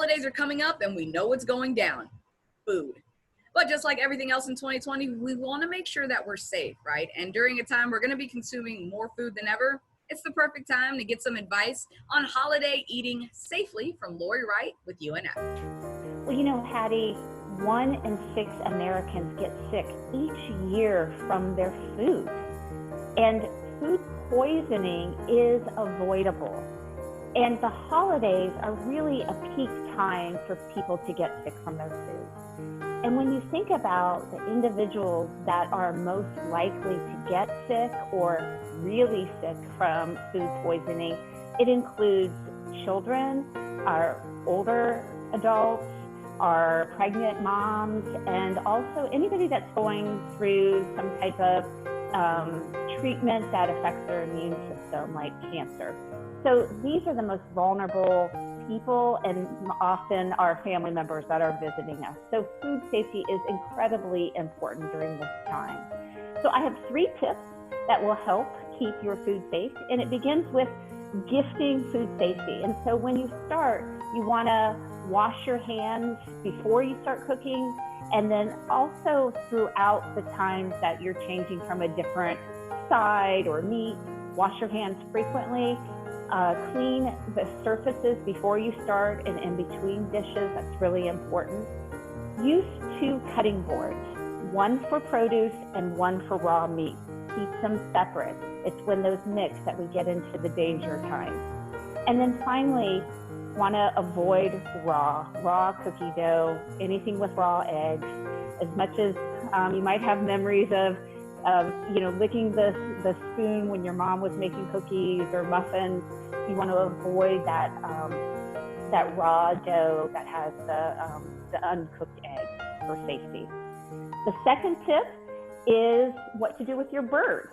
holidays are coming up and we know what's going down: food. But just like everything else in 2020, we want to make sure that we're safe, right? And during a time we're going to be consuming more food than ever, it's the perfect time to get some advice on holiday eating safely from Lauri Wright with UNF. Well, you know, Hattie, 1 in 6 Americans get sick each year from their food. And food poisoning is avoidable. And the holidays are really a peak time for people to get sick from their food. And when you think about the individuals that are most likely to get sick or really sick from food poisoning, it includes children, our older adults, our pregnant moms, and also anybody that's going through some type of treatment that affects their immune system, like cancer. So these are the most vulnerable people, and often our family members that are visiting us. So food safety is incredibly important during this time. So I have 3 tips that will help keep your food safe, and it begins with gifting food safety. And so when you start, you want to wash your hands before you start cooking, and then also throughout the times that you're changing from a different side or meat. Wash your hands frequently. Clean the surfaces before you start and in between dishes. That's really important. Use 2 cutting boards, 1 for produce and 1 for raw meat. Keep them separate. It's when those mix that we get into the danger times. And then finally, want to avoid raw cookie dough, anything with raw eggs. As much as you might have memories of licking the spoon when your mom was making cookies or muffins, you want to avoid that raw dough that has the uncooked eggs for safety. The second tip is what to do with your bird.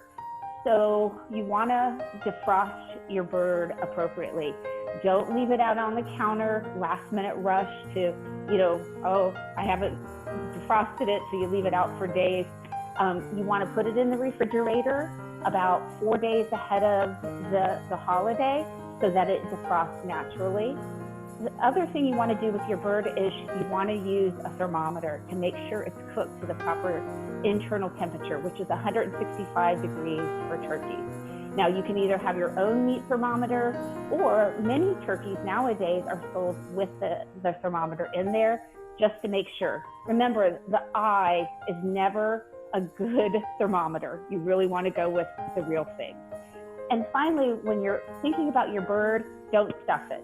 So you want to defrost your bird appropriately. Don't leave it out on the counter, last minute rush to, I haven't defrosted it, so you leave it out for days. You want to put it in the refrigerator about 4 days ahead of the holiday so that it defrosts naturally. The other thing you want to do with your bird is you want to use a thermometer to make sure it's cooked to the proper internal temperature, which is 165 degrees for turkeys. Now, you can either have your own meat thermometer, or many turkeys nowadays are sold with the thermometer in there just to make sure. Remember, the eye is never a good thermometer. You really want to go with the real thing. And finally, when you're thinking about your bird, don't stuff it.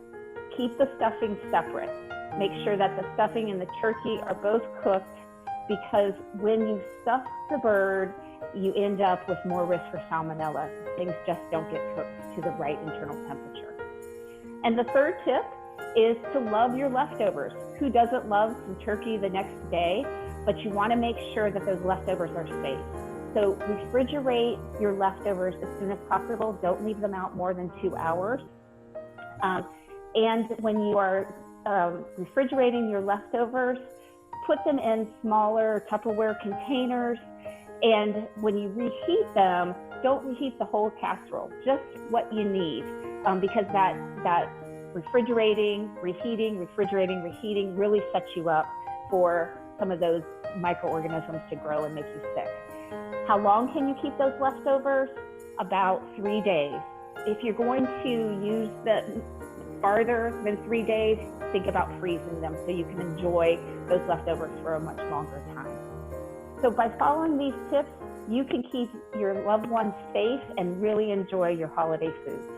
Keep the stuffing separate. Make sure that the stuffing and the turkey are both cooked, because when you stuff the bird, you end up with more risk for salmonella. Things just don't get cooked to the right internal temperature. And the third tip is to love your leftovers. Who doesn't love some turkey the next day? But you want to make sure that those leftovers are safe. So refrigerate your leftovers as soon as possible. Don't leave them out more than 2 hours. And when you are refrigerating your leftovers, put them in smaller Tupperware containers. And when you reheat them, don't reheat the whole casserole, just what you need, because that refrigerating, reheating really sets you up for some of those microorganisms to grow and make you sick. How long can you keep those leftovers? About 3 days. If you're going to use the farther than 3 days, think about freezing them so you can enjoy those leftovers for a much longer time. So by following these tips, you can keep your loved ones safe and really enjoy your holiday foods.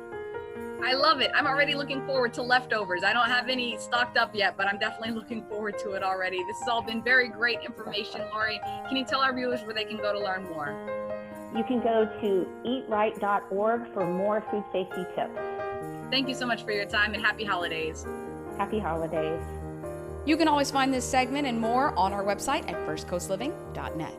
I love it. I'm already looking forward to leftovers. I don't have any stocked up yet, but I'm definitely looking forward to it already. This has all been very great information, Lauri. Can you tell our viewers where they can go to learn more? You can go to eatright.org for more food safety tips. Thank you so much for your time, and happy holidays. Happy holidays. You can always find this segment and more on our website at firstcoastliving.net.